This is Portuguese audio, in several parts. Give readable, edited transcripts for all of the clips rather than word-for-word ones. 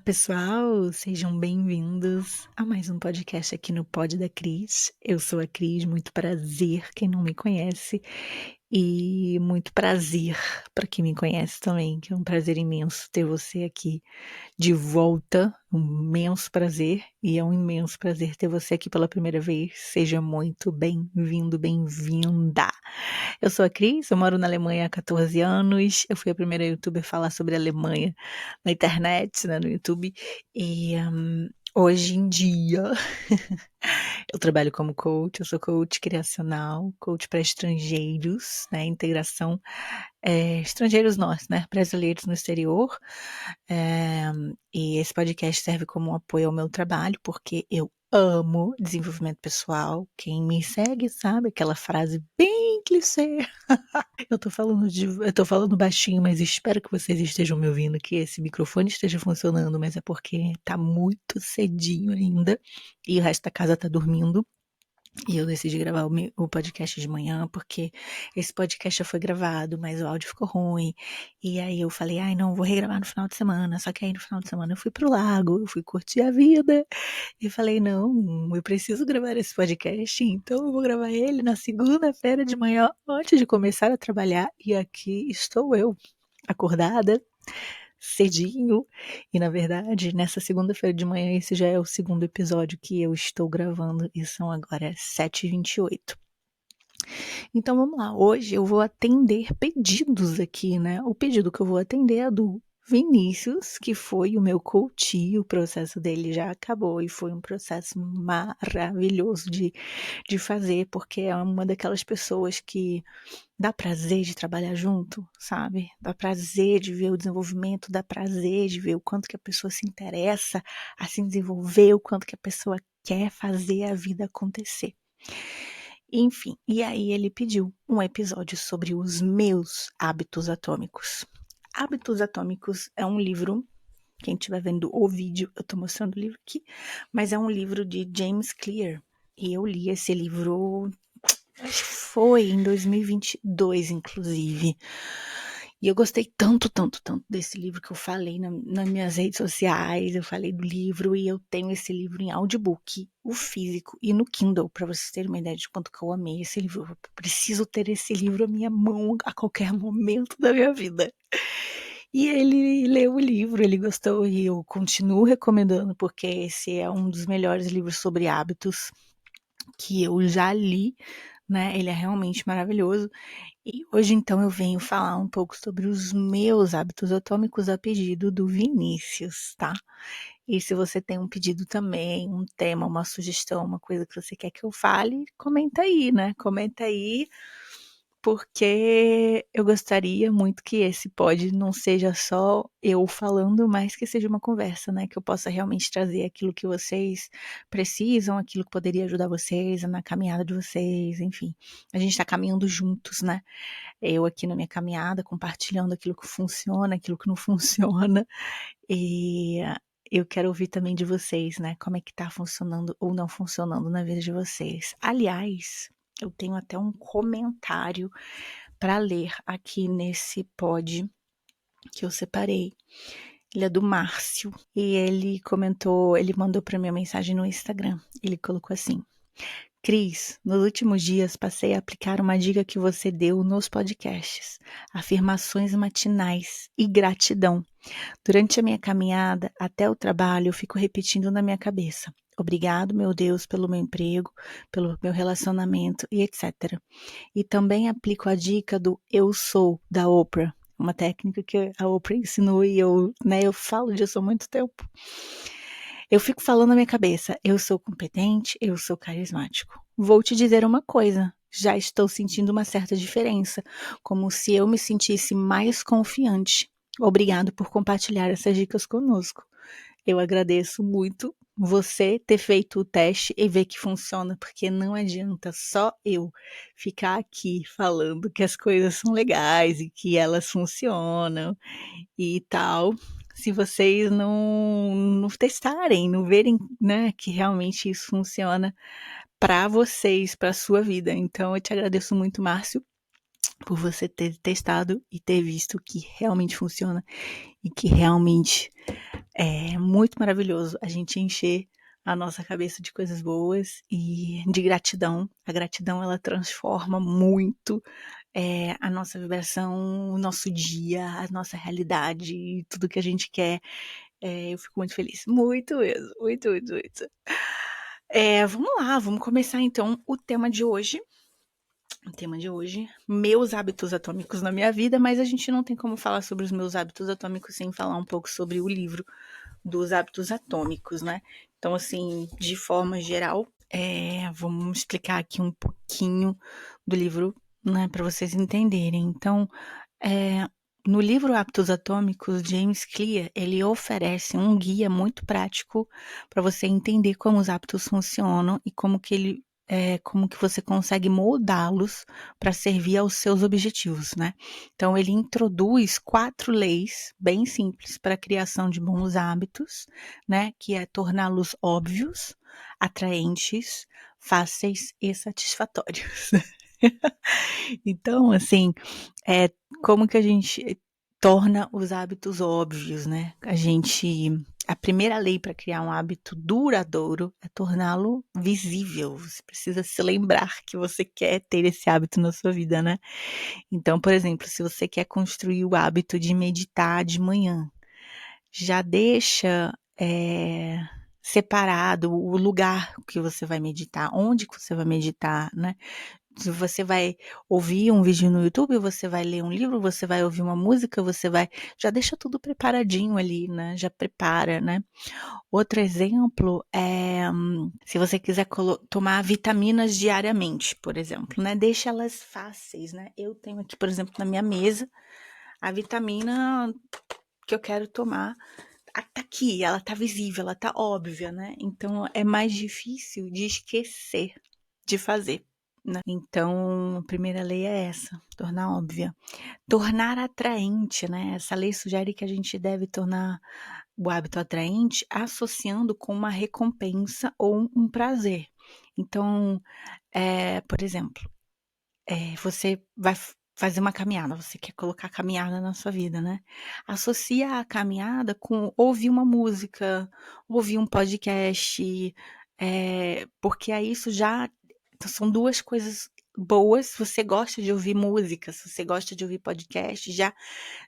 Pessoal, sejam bem-vindos a mais um podcast aqui no Pod da Cris. Eu sou a Cris, muito prazer quem não me conhece e muito prazer para quem me conhece também, que é um prazer imenso ter você aqui de volta, um imenso prazer, e é um imenso prazer ter você aqui pela primeira vez. Seja muito bem-vindo, bem-vinda. Eu sou a Cris, eu moro na Alemanha há 14 anos, eu fui a primeira youtuber a falar sobre a Alemanha na internet, né, no YouTube, e hoje em dia eu trabalho como coach, eu sou coach criacional, coach para estrangeiros, né, integração, estrangeiros nós, né, brasileiros no exterior, eh, e esse podcast serve como um apoio ao meu trabalho, porque eu amo desenvolvimento pessoal. Quem me segue sabe aquela frase bem clichê. Eu tô falando baixinho, mas espero que vocês estejam me ouvindo, que esse microfone esteja funcionando, mas é porque tá muito cedinho ainda e o resto da casa tá dormindo. E eu decidi gravar o podcast de manhã, porque esse podcast já foi gravado, mas o áudio ficou ruim. E aí eu falei, ai não, vou regravar no final de semana. Só que aí no final de semana eu fui pro lago, eu fui curtir a vida. E falei, não, eu preciso gravar esse podcast, então eu vou gravar ele na segunda-feira de manhã, antes de começar a trabalhar. E aqui estou eu, acordada, cedinho. E na verdade, nessa segunda-feira de manhã, esse já é o segundo episódio que eu estou gravando, e são agora 7h28. Então vamos lá, hoje eu vou atender pedidos aqui, né? O pedido que eu vou atender é do Vinícius, que foi o meu coach, o processo dele já acabou e foi um processo maravilhoso de fazer, porque é uma daquelas pessoas que dá prazer de trabalhar junto, sabe? Dá prazer de ver o desenvolvimento, dá prazer de ver o quanto que a pessoa se interessa a se desenvolver, o quanto que a pessoa quer fazer a vida acontecer. Enfim, e aí ele pediu um episódio sobre os meus hábitos atômicos. Hábitos Atômicos é um livro, quem estiver vendo o vídeo, eu tô mostrando o livro aqui, mas é um livro de James Clear. E eu li esse livro, acho que foi em 2022, inclusive. E eu gostei tanto desse livro que eu falei nas minhas redes sociais, eu falei do livro e eu tenho esse livro em audiobook, o físico e no Kindle, para vocês terem uma ideia de quanto que eu amei esse livro. Eu preciso ter esse livro à minha mão a qualquer momento da minha vida. E ele leu o livro, ele gostou e eu continuo recomendando, porque esse é um dos melhores livros sobre hábitos que eu já li, né? Ele é realmente maravilhoso. E hoje, então, eu venho falar um pouco sobre os meus hábitos atômicos a pedido do Vinícius, tá? E se você tem um pedido também, um tema, uma sugestão, uma coisa que você quer que eu fale, comenta aí, né? Comenta aí, porque eu gostaria muito que esse pod não seja só eu falando, mas que seja uma conversa, né? Que eu possa realmente trazer aquilo que vocês precisam, aquilo que poderia ajudar vocês na caminhada de vocês, enfim. A gente tá caminhando juntos, né? Eu aqui na minha caminhada, compartilhando aquilo que funciona, aquilo que não funciona. E eu quero ouvir também de vocês, né? Como é que tá funcionando ou não funcionando na vida de vocês. Aliás, eu tenho até um comentário para ler aqui nesse pod que eu separei. Ele é do Márcio e ele comentou, ele mandou para mim uma mensagem no Instagram. Ele colocou assim: Cris, nos últimos dias passei a aplicar uma dica que você deu nos podcasts, afirmações matinais e gratidão. Durante a minha caminhada até o trabalho, eu fico repetindo na minha cabeça: obrigado, meu Deus, pelo meu emprego, pelo meu relacionamento e etc. E também aplico a dica do eu sou da Oprah, uma técnica que a Oprah ensinou e eu falo disso há muito tempo. Eu fico falando na minha cabeça: eu sou competente, eu sou carismático. Vou te dizer uma coisa, já estou sentindo uma certa diferença, como se eu me sentisse mais confiante. Obrigado por compartilhar essas dicas conosco. Eu agradeço muito você ter feito o teste e ver que funciona, porque não adianta só eu ficar aqui falando que as coisas são legais e que elas funcionam e tal, se vocês não testarem, não verem, né, que realmente isso funciona para vocês, para sua vida. Então eu te agradeço muito, Márcio, por você ter testado e ter visto que realmente funciona e que realmente É muito maravilhoso a gente encher a nossa cabeça de coisas boas e de gratidão. A gratidão, ela transforma muito a nossa vibração, o nosso dia, a nossa realidade, tudo que a gente quer. Eu fico muito feliz. Muito mesmo, muito, muito, muito. Vamos lá, vamos começar então o tema de hoje. O tema de hoje, meus hábitos atômicos na minha vida, mas a gente não tem como falar sobre os meus hábitos atômicos sem falar um pouco sobre o livro dos hábitos atômicos, né? Então, assim, de forma geral, vamos explicar aqui um pouquinho do livro, né, para vocês entenderem. Então, é, no livro Hábitos Atômicos, James Clear, ele oferece um guia muito prático para você entender como os hábitos funcionam e como que você consegue moldá-los para servir aos seus objetivos, né? Então, ele introduz 4 leis bem simples para a criação de bons hábitos, né? Que é torná-los óbvios, atraentes, fáceis e satisfatórios. Então, assim, é, como que a gente torna os hábitos óbvios, né? A primeira lei para criar um hábito duradouro é torná-lo visível. Você precisa se lembrar que você quer ter esse hábito na sua vida, né? Então, por exemplo, se você quer construir o hábito de meditar de manhã, já deixa separado o lugar que você vai meditar, onde que você vai meditar, né? Se você vai ouvir um vídeo no YouTube, você vai ler um livro, você vai ouvir uma música, já deixa tudo preparadinho ali, né? Já prepara, né? Outro exemplo é se você quiser tomar vitaminas diariamente, por exemplo, né? Deixa elas fáceis, né? Eu tenho aqui, por exemplo, na minha mesa, a vitamina que eu quero tomar. Tá aqui, ela tá visível, ela tá óbvia, né? Então é mais difícil de esquecer de fazer, né? Então, a primeira lei é essa, tornar óbvia. Tornar atraente, né? Essa lei sugere que a gente deve tornar o hábito atraente associando com uma recompensa ou um prazer. Então, por exemplo, você vai fazer uma caminhada, você quer colocar caminhada na sua vida, né? Associa a caminhada com ouvir uma música, ouvir um podcast, porque aí isso já são duas coisas boas. Se você gosta de ouvir música, se você gosta de ouvir podcast,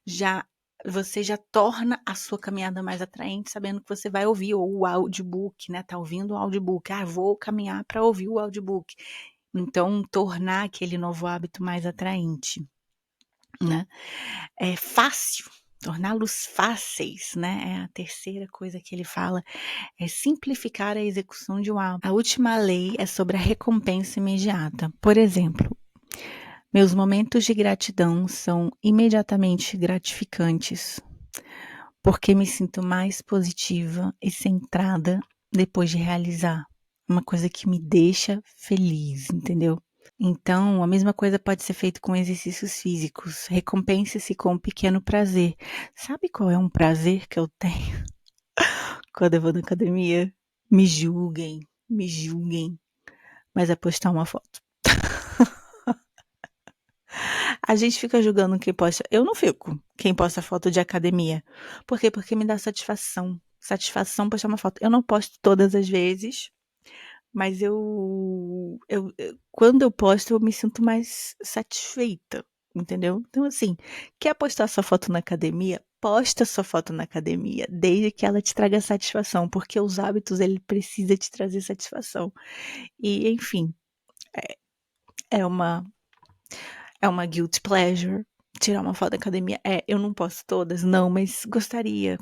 já você já torna a sua caminhada mais atraente, sabendo que você vai ouvir ou o audiobook, né? Tá ouvindo o audiobook. Vou caminhar para ouvir o audiobook. Então, tornar aquele novo hábito mais atraente, né? É fácil, torná-los fáceis, né? É a terceira coisa que ele fala, é simplificar a execução de um hábito. A última lei é sobre a recompensa imediata. Por exemplo, meus momentos de gratidão são imediatamente gratificantes, porque me sinto mais positiva e centrada depois de realizar uma coisa que me deixa feliz, entendeu? Então, a mesma coisa pode ser feito com exercícios físicos. Recompense-se com um pequeno prazer. Sabe qual é um prazer que eu tenho quando eu vou na academia? Me julguem, mas é postar uma foto. A gente fica julgando quem posta. Eu não fico quem posta foto de academia. Por quê? Porque me dá satisfação. Satisfação postar uma foto. Eu não posto todas as vezes, mas quando eu posto, eu me sinto mais satisfeita, entendeu? Então, assim, quer postar sua foto na academia? Posta sua foto na academia, desde que ela te traga satisfação, porque os hábitos, ele precisa te trazer satisfação. E, enfim, é uma, é uma guilty pleasure tirar uma foto da academia. Eu não posto todas, não, mas gostaria.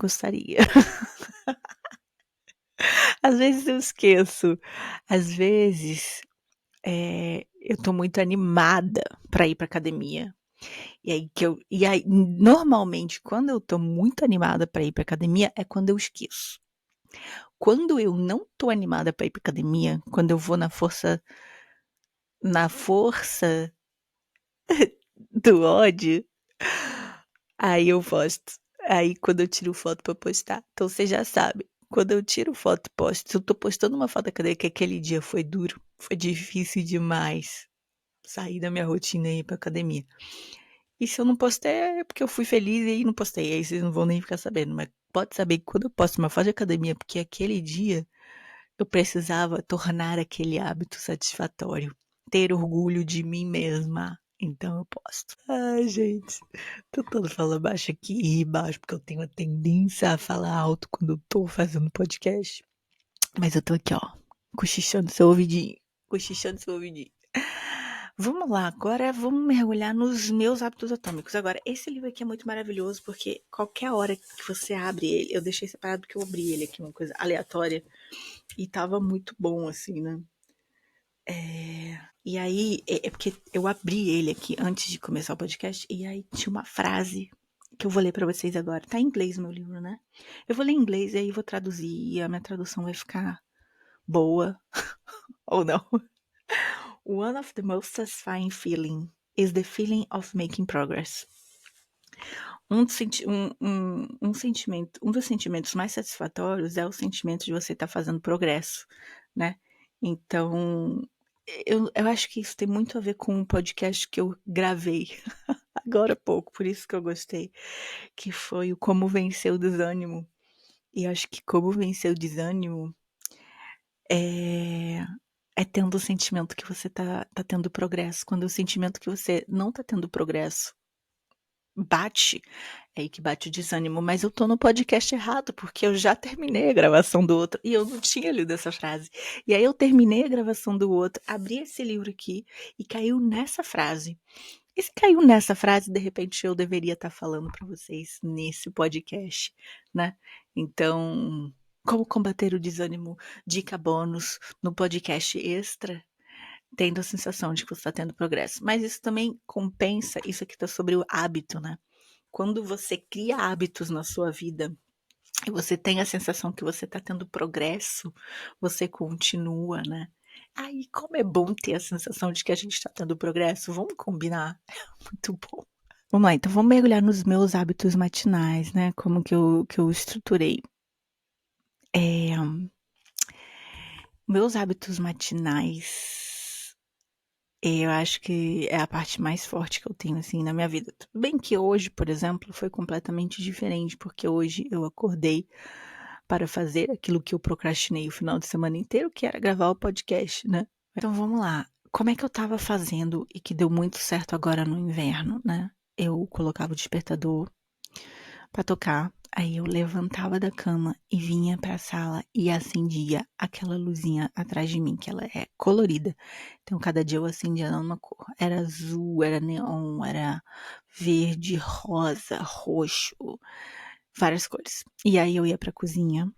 Às vezes eu esqueço. Às vezes eu tô muito animada pra ir pra academia. E aí, normalmente, quando eu tô muito animada pra ir pra academia, é quando eu esqueço. Quando eu não tô animada pra ir pra academia, quando eu vou na força do ódio, aí eu posto. Aí quando eu tiro foto pra postar. Então você já sabe. Quando eu tiro foto e posto, se eu tô postando uma foto da academia, que aquele dia foi duro, foi difícil demais sair da minha rotina e ir pra academia. E se eu não postei é porque eu fui feliz e aí não postei. Aí vocês não vão nem ficar sabendo. Mas pode saber que quando eu posto uma foto de academia, porque aquele dia eu precisava tornar aquele hábito satisfatório, ter orgulho de mim mesma. Então eu posto. Ai, gente, tentando falar baixo aqui e rir baixo, porque eu tenho a tendência a falar alto quando eu tô fazendo podcast. Mas eu tô aqui, ó, cochichando seu ouvidinho. Cochichando seu ouvidinho. Vamos lá, agora vamos mergulhar nos meus hábitos atômicos. Agora, esse livro aqui é muito maravilhoso, porque qualquer hora que você abre ele, eu deixei separado porque eu abri ele aqui, uma coisa aleatória, e tava muito bom, assim, né? E aí, é porque eu abri ele aqui antes de começar o podcast, e aí tinha uma frase que eu vou ler pra vocês agora. Tá em inglês o meu livro, né? Eu vou ler em inglês e aí vou traduzir, e a minha tradução vai ficar boa ou não. One of the most satisfying feeling is the feeling of making progress. Um dos sentimentos mais satisfatórios é o sentimento de você estar fazendo progresso, né? Então, eu acho que isso tem muito a ver com um podcast que eu gravei agora há pouco, por isso que eu gostei, que foi o Como Vencer o Desânimo. E acho que como vencer o desânimo é, é tendo o sentimento que você tá tendo progresso. Quando o sentimento que você não tá tendo progresso bate, é aí que bate o desânimo. Mas eu tô no podcast errado, porque eu já terminei a gravação do outro e eu não tinha lido essa frase. E aí eu terminei a gravação do outro, abri esse livro aqui e caiu nessa frase. E se caiu nessa frase, de repente eu deveria estar falando para vocês nesse podcast, né? Então, como combater o desânimo? Dica bônus no podcast extra, tendo a sensação de que você está tendo progresso. Mas isso também compensa, isso aqui está sobre o hábito, né? Quando você cria hábitos na sua vida e você tem a sensação que você está tendo progresso, você continua, né? Aí, como é bom ter a sensação de que a gente está tendo progresso, vamos combinar? É muito bom. Vamos lá, então vamos mergulhar nos meus hábitos matinais, né? Como que eu estruturei. Meus hábitos matinais, eu acho que é a parte mais forte que eu tenho, assim, na minha vida. Tudo bem que hoje, por exemplo, foi completamente diferente, porque hoje eu acordei para fazer aquilo que eu procrastinei o final de semana inteiro, que era gravar o podcast, né? Então vamos lá. Como é que eu tava fazendo e que deu muito certo agora no inverno, né? Eu colocava o despertador pra tocar, aí eu levantava da cama e vinha pra sala e acendia aquela luzinha atrás de mim, que ela é colorida. Então cada dia eu acendia numa cor. Era azul, era neon, era verde, rosa, roxo, várias cores. E aí eu ia pra cozinha,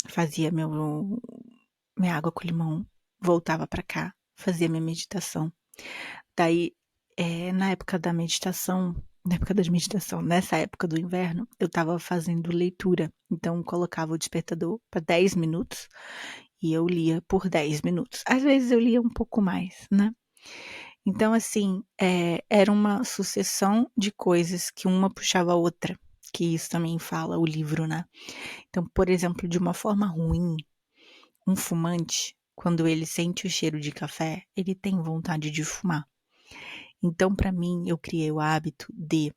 fazia minha água com limão, voltava pra cá, fazia minha meditação. Daí, nessa época do inverno, eu tava fazendo leitura. Então, colocava o despertador para 10 minutos e eu lia por 10 minutos. Às vezes eu lia um pouco mais, né? Então, assim, era uma sucessão de coisas que uma puxava a outra, que isso também fala o livro, né? Então, por exemplo, de uma forma ruim, um fumante, quando ele sente o cheiro de café, ele tem vontade de fumar. Então, para mim, eu criei o hábito de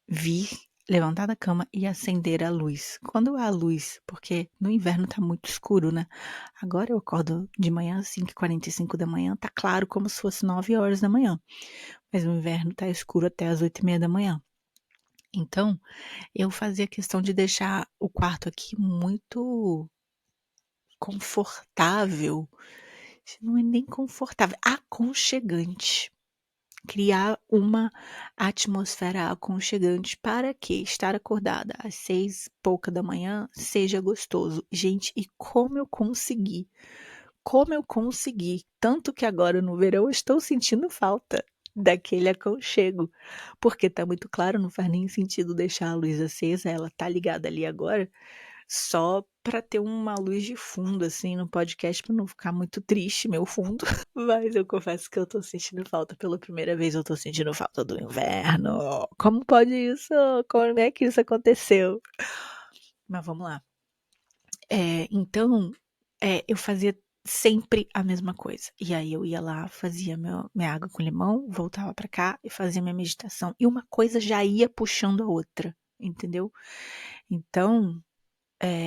vir, levantar da cama e acender a luz. Quando há luz, porque no inverno tá muito escuro, né? Agora eu acordo de manhã, 5h45 da manhã, tá claro como se fosse 9 horas da manhã. Mas no inverno tá escuro até as 8h30 da manhã. Então, eu fazia questão de deixar o quarto aqui muito confortável. Não é nem confortável, aconchegante. Criar uma atmosfera aconchegante para que estar acordada às 6h pouca da manhã seja gostoso. Gente, e como eu consegui? Como eu consegui? Tanto que agora no verão eu estou sentindo falta daquele aconchego, porque tá muito claro, não faz nem sentido deixar a luz acesa, ela tá ligada ali agora, só para ter uma luz de fundo, assim, no podcast, para não ficar muito triste meu fundo. Mas eu confesso que eu tô sentindo falta. Pela primeira vez eu tô sentindo falta do inverno. Como pode isso? Como é que isso aconteceu? Mas vamos lá. Então, eu fazia sempre a mesma coisa. E aí eu ia lá, fazia minha água com limão, voltava pra cá e fazia minha meditação. E uma coisa já ia puxando a outra, entendeu? Então,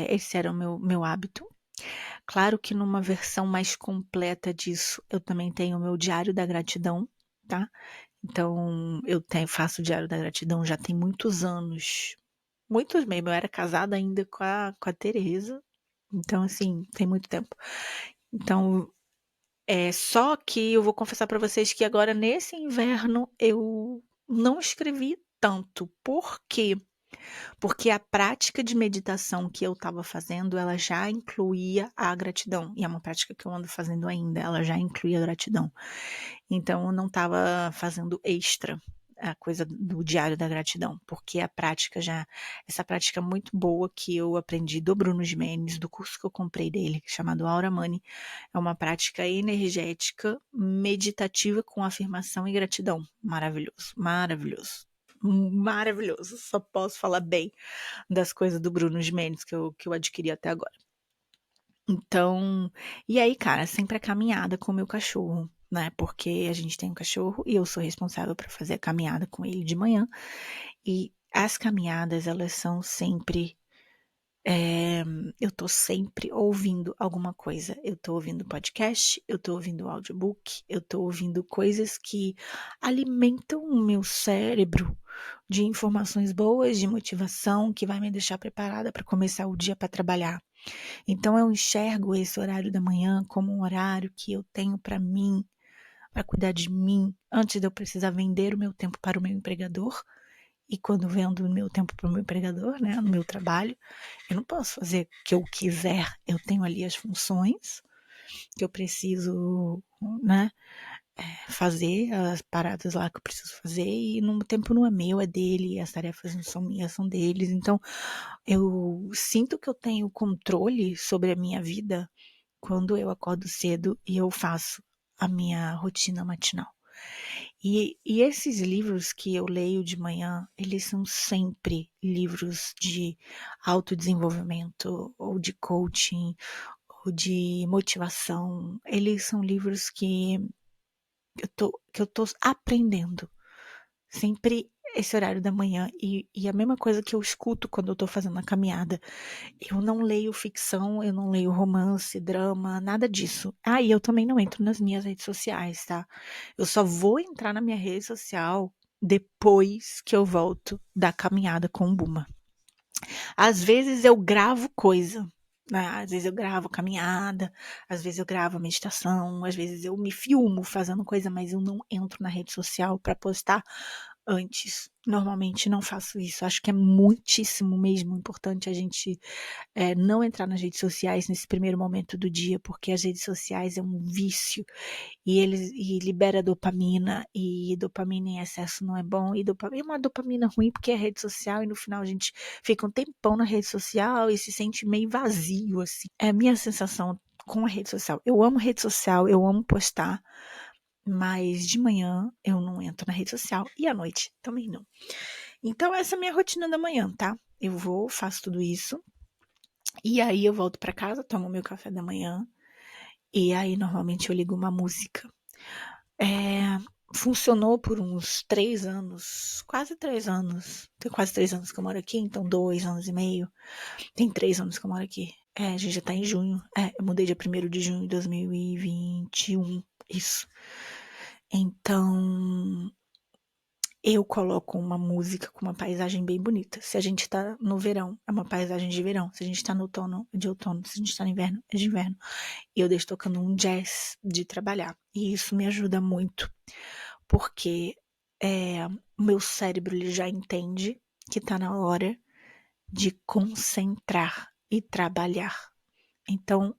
esse era o meu hábito. Claro que numa versão mais completa disso, eu também tenho o meu diário da gratidão, tá? Então, faço o diário da gratidão já tem muitos anos. Muitos mesmo. Eu era casada ainda com a Tereza. Então, assim, tem muito tempo. Então, só que eu vou confessar para vocês que agora nesse inverno eu não escrevi tanto. Por quê? Porque a prática de meditação que eu estava fazendo, ela já incluía a gratidão. E é uma prática que eu ando fazendo ainda, ela já incluía a gratidão. Então eu não estava fazendo extra a coisa do diário da gratidão, porque essa prática muito boa que eu aprendi do Bruno Gimenez, do curso que eu comprei dele, chamado Aura Money, é uma prática energética, meditativa com afirmação e gratidão. Maravilhoso, maravilhoso. Maravilhoso, só posso falar bem das coisas do Bruno Gimenez que eu adquiri até agora. Então, e aí, cara, sempre a caminhada com o meu cachorro, né? Porque a gente tem um cachorro e eu sou responsável por fazer a caminhada com ele de manhã. E as caminhadas, elas são sempre. Eu tô sempre ouvindo alguma coisa. Eu tô ouvindo podcast, eu tô ouvindo audiobook, eu tô ouvindo coisas que alimentam o meu cérebro de informações boas, de motivação, que vai me deixar preparada para começar o dia para trabalhar. Então eu enxergo esse horário da manhã como um horário que eu tenho para mim, para cuidar de mim, antes de eu precisar vender o meu tempo para o meu empregador. E quando vendo o meu tempo para o meu empregador, né, no meu trabalho, eu não posso fazer o que eu quiser. Eu tenho ali as funções que eu preciso, né, fazer, as paradas lá que eu preciso fazer, e no tempo não é meu, é dele, as tarefas não são minhas, são deles. Então, eu sinto que eu tenho controle sobre a minha vida quando eu acordo cedo e eu faço a minha rotina matinal. E esses livros que eu leio de manhã, eles são sempre livros de autodesenvolvimento, ou de coaching, ou de motivação. Eles são livros que eu tô aprendendo. Sempre esse horário da manhã. E a mesma coisa que eu escuto quando eu tô fazendo a caminhada. Eu não leio ficção, eu não leio romance, drama, nada disso. Ah, e eu também não entro nas minhas redes sociais, tá? Eu só vou entrar na minha rede social depois que eu volto da caminhada com o Buma. Às vezes eu gravo coisa, né? Às vezes eu gravo caminhada, às vezes eu gravo meditação, às vezes eu me filmo fazendo coisa, mas eu não entro na rede social para postar antes. Normalmente não faço isso. Acho que é muitíssimo mesmo importante a gente não entrar nas redes sociais nesse primeiro momento do dia, porque as redes sociais é um vício e libera dopamina, e dopamina em excesso não é bom, e dopamina é uma dopamina ruim porque é rede social, e no final a gente fica um tempão na rede social e se sente meio vazio, assim. É a minha sensação com a rede social. Eu amo rede social, eu amo postar, mas de manhã eu não entro na rede social e à noite também não. Então essa é a minha rotina da manhã, tá? Eu vou, faço tudo isso, e aí eu volto pra casa, tomo meu café da manhã, e aí normalmente eu ligo uma música. Funcionou por uns 3 anos, quase 3 anos. Tem quase 3 anos que eu moro aqui, então 2 anos e meio. Tem 3 anos que eu moro aqui. A gente já tá em junho. Eu mudei dia 1º de junho de 2021. Isso. Então, eu coloco uma música com uma paisagem bem bonita. Se a gente tá no verão, é uma paisagem de verão. Se a gente tá no outono, é de outono. Se a gente tá no inverno, é de inverno. E eu deixo tocando um jazz de trabalhar. E isso me ajuda muito, porque o meu cérebro ele já entende que tá na hora de concentrar e trabalhar. Então,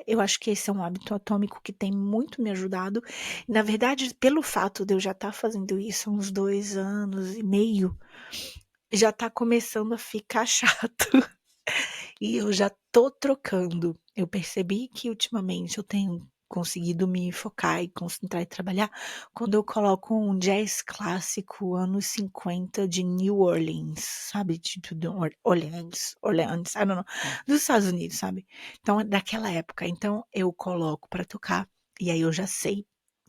eu acho que esse é um hábito atômico que tem muito me ajudado. Na verdade, pelo fato de eu já estar fazendo isso há uns 2 anos e meio, já tá começando a ficar chato. E eu já tô trocando. Eu percebi que ultimamente eu tenho conseguido me focar e concentrar e trabalhar quando eu coloco um jazz clássico anos 50 de New Orleans, sabe? Tipo, de Orleans, I don't know, dos Estados Unidos, sabe? Então, é daquela época. Então, eu coloco pra tocar e aí eu já sei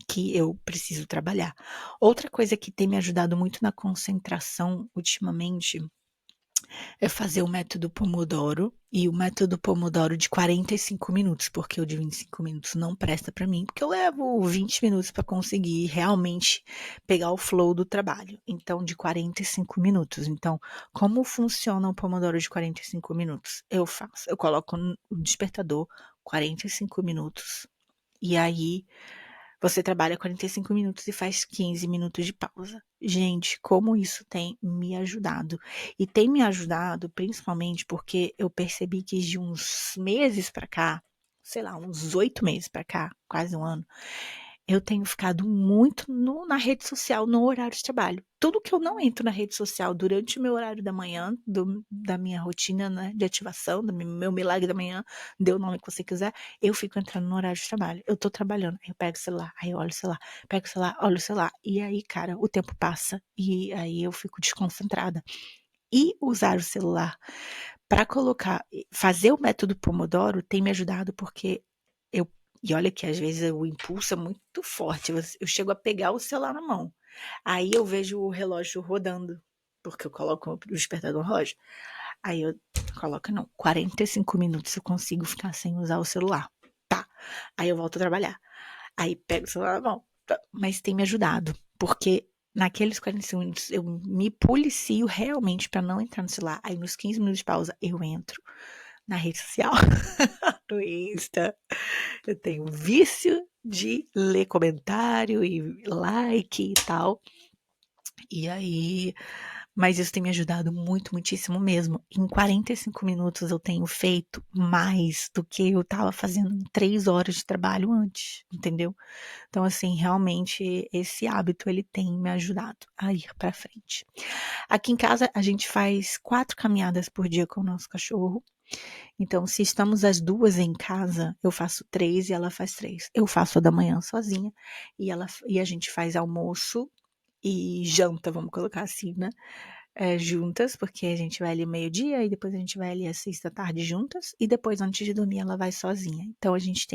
que eu preciso trabalhar. Outra coisa que tem me ajudado muito na concentração ultimamente é fazer o método Pomodoro e o método Pomodoro de 45 minutos, porque o de 25 minutos não presta para mim, porque eu levo 20 minutos para conseguir realmente pegar o flow do trabalho. Então, de 45 minutos. Então, como funciona o Pomodoro de 45 minutos? Eu coloco o despertador 45 minutos e aí você trabalha 45 minutos e faz 15 minutos de pausa. Gente, como isso tem me ajudado. E tem me ajudado principalmente porque eu percebi que de uns meses pra cá, sei lá, uns 8 meses pra cá, quase um ano, eu tenho ficado muito na rede social no horário de trabalho. Tudo que eu não entro na rede social durante o meu horário da manhã, da minha rotina, né, de ativação, do meu milagre da manhã, dê o nome que você quiser, eu fico entrando no horário de trabalho. Eu tô trabalhando, aí eu pego o celular, aí eu olho o celular, pego o celular, olho o celular. E aí, cara, o tempo passa e aí eu fico desconcentrada. E usar o celular para colocar, fazer o método Pomodoro tem me ajudado porque eu, e olha que às vezes o impulso é muito forte, eu chego a pegar o celular na mão. Aí eu vejo o relógio rodando, porque eu coloco o despertador no relógio. Aí eu coloco, não, 45 minutos eu consigo ficar sem usar o celular. Tá. Aí eu volto a trabalhar. Aí pego o celular na mão. Tá. Mas tem me ajudado, porque naqueles 45 minutos eu me policio realmente para não entrar no celular. Aí nos 15 minutos de pausa eu entro na rede social, no Insta. Eu tenho vício de ler comentário e like e tal. E aí, mas isso tem me ajudado muito, muitíssimo mesmo. Em 45 minutos eu tenho feito mais do que eu estava fazendo em 3 horas de trabalho antes, entendeu? Então, assim, realmente esse hábito ele tem me ajudado a ir para frente. Aqui em casa a gente faz 4 caminhadas por dia com o nosso cachorro. Então, se estamos as duas em casa, eu faço 3 e ela faz 3. Eu faço a da manhã sozinha e a gente faz almoço e janta, vamos colocar assim, né? Juntas, porque a gente vai ali meio-dia e depois a gente vai ali às 6 da tarde juntas e depois antes de dormir ela vai sozinha. Então a gente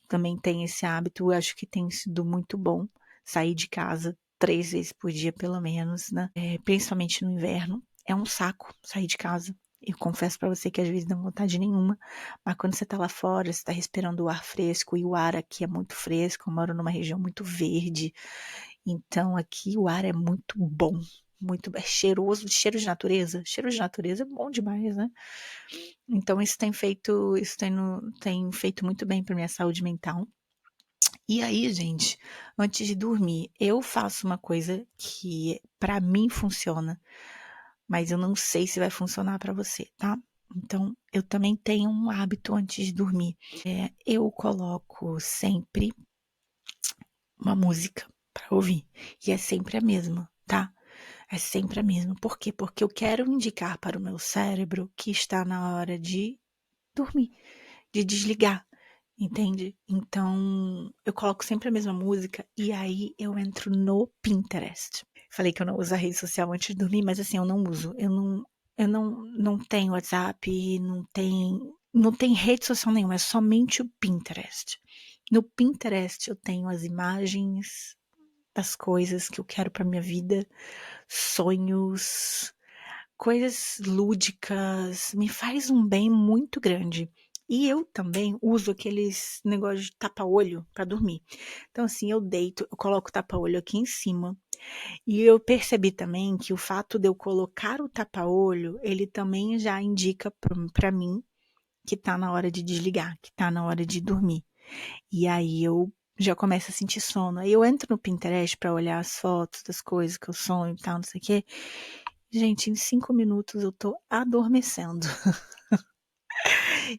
também tem esse hábito, eu acho que tem sido muito bom sair de casa 3 vezes por dia pelo menos, né? Principalmente no inverno. É um saco sair de casa. Eu confesso pra você que às vezes não dá vontade nenhuma, mas quando você tá lá fora, você tá respirando o ar fresco e o ar aqui é muito fresco, eu moro numa região muito verde, então aqui o ar é muito bom, muito é cheiroso, cheiro de natureza. Cheiro de natureza é bom demais, né? Então tem feito muito bem para minha saúde mental. E aí, gente, antes de dormir, eu faço uma coisa que para mim funciona, mas eu não sei se vai funcionar para você, tá? Então, eu também tenho um hábito antes de dormir. Eu coloco sempre uma música para ouvir. E é sempre a mesma, tá? É sempre a mesma. Por quê? Porque eu quero indicar para o meu cérebro que está na hora de dormir, de desligar, entende? Então, eu coloco sempre a mesma música e aí eu entro no Pinterest. Falei que eu não uso a rede social antes de dormir, mas assim, eu não uso. Eu não tenho WhatsApp, não tem rede social nenhuma, é somente o Pinterest. No Pinterest eu tenho as imagens das coisas que eu quero para minha vida, sonhos, coisas lúdicas, me faz um bem muito grande. E eu também uso aqueles negócios de tapa-olho para dormir. Então, assim, eu deito, eu coloco o tapa-olho aqui em cima. E eu percebi também que o fato de eu colocar o tapa-olho, ele também já indica para mim que tá na hora de desligar, que tá na hora de dormir. E aí eu já começo a sentir sono. Aí eu entro no Pinterest para olhar as fotos das coisas que eu sonho e tal, não sei o quê. Gente, em 5 minutos eu tô adormecendo.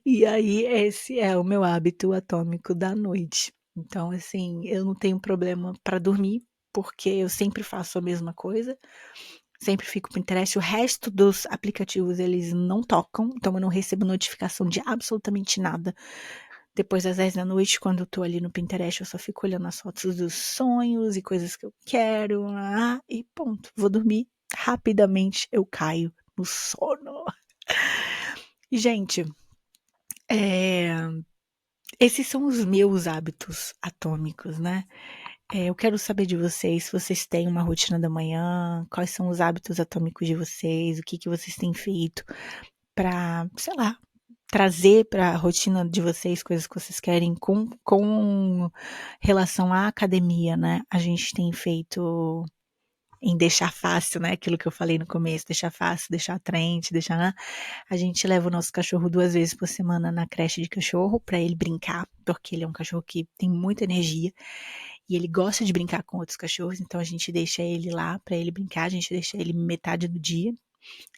E aí esse é o meu hábito atômico da noite. Então, assim, eu não tenho problema para dormir, porque eu sempre faço a mesma coisa. Sempre fico no Pinterest. O resto dos aplicativos, eles não tocam. Então, eu não recebo notificação de absolutamente nada. Depois das 10 da noite, quando eu tô ali no Pinterest, eu só fico olhando as fotos dos sonhos e coisas que eu quero. E ponto. Vou dormir. Rapidamente eu caio no sono. E, gente, esses são os meus hábitos atômicos, né? Eu quero saber de vocês, se vocês têm uma rotina da manhã, quais são os hábitos atômicos de vocês, o que que vocês têm feito para, sei lá, trazer para a rotina de vocês coisas que vocês querem com relação à academia, né? A gente tem feito em deixar fácil, né? Aquilo que eu falei no começo, deixar fácil, deixar atraente, deixar, né? A gente leva o nosso cachorro 2 vezes por semana na creche de cachorro para ele brincar, porque ele é um cachorro que tem muita energia e ele gosta de brincar com outros cachorros, então a gente deixa ele lá para ele brincar, a gente deixa ele metade do dia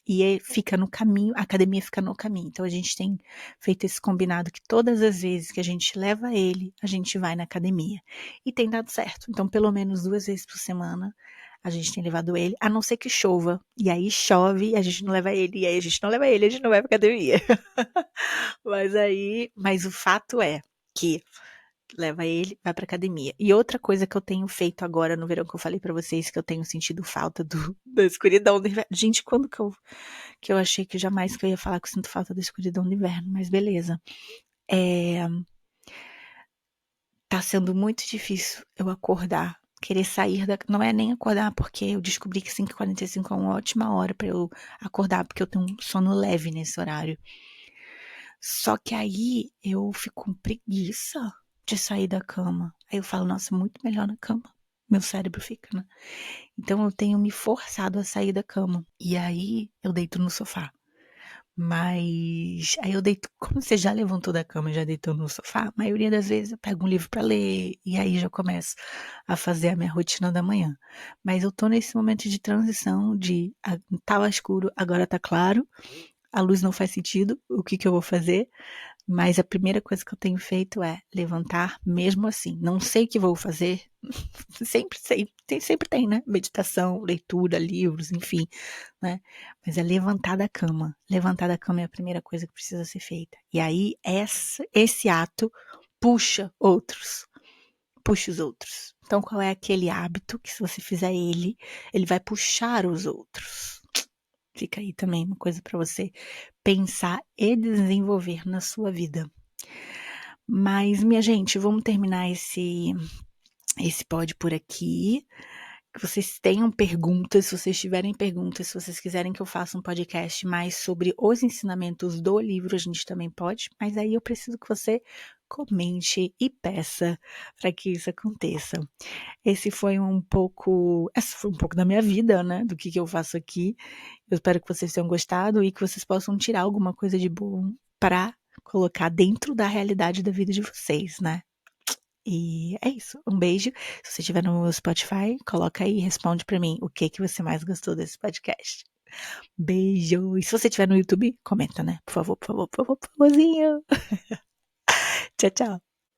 e ele fica no caminho, a academia fica no caminho. Então a gente tem feito esse combinado que todas as vezes que a gente leva ele, a gente vai na academia. E tem dado certo. Então pelo menos 2 vezes por semana a gente tem levado ele, a não ser que chova. E aí chove, a gente não leva ele, e aí a gente não leva ele, a gente não vai pra academia. Mas o fato é que leva ele, vai pra academia. E outra coisa que eu tenho feito agora no verão, que eu falei pra vocês, que eu tenho sentido falta da escuridão do inverno. Gente, quando que eu achei que jamais que eu ia falar que eu sinto falta da escuridão do inverno, mas beleza. Tá sendo muito difícil eu acordar, querer sair da... Não é nem acordar, porque eu descobri que 5h45 é uma ótima hora pra eu acordar, porque eu tenho um sono leve nesse horário. Só que aí eu fico com preguiça de sair da cama. Aí eu falo, nossa, muito melhor na cama. Meu cérebro fica, né? Então eu tenho me forçado a sair da cama. E aí eu deito no sofá. Mas aí eu deito, como você já levantou da cama e já deitou no sofá, a maioria das vezes eu pego um livro para ler e aí já começo a fazer a minha rotina da manhã. Mas eu tô nesse momento de transição de tava escuro, agora tá claro, a luz não faz sentido, o que que eu vou fazer? Mas a primeira coisa que eu tenho feito é levantar mesmo assim. Não sei o que vou fazer, sempre sei, sempre tem, né? Meditação, leitura, livros, enfim, né? Mas é levantar da cama. Levantar da cama é a primeira coisa que precisa ser feita. E aí esse ato puxa outros. Puxa os outros. Então, qual é aquele hábito que, se você fizer ele vai puxar os outros? Fica aí também uma coisa para você pensar e desenvolver na sua vida. Mas, minha gente, vamos terminar esse pod por aqui. Que vocês tenham perguntas, se vocês tiverem perguntas, se vocês quiserem que eu faça um podcast mais sobre os ensinamentos do livro, a gente também pode, mas aí eu preciso que você comente e peça para que isso aconteça. Essa foi um pouco da minha vida, né, do que eu faço aqui. Eu espero que vocês tenham gostado e que vocês possam tirar alguma coisa de bom para colocar dentro da realidade da vida de vocês, né? E é isso. Um beijo. Se você estiver no Spotify, coloca aí e responde pra mim o que você mais gostou desse podcast. Beijo. E se você estiver no YouTube, comenta, né? Por favor, por favor, por favor, por favorzinho. Tchau, tchau.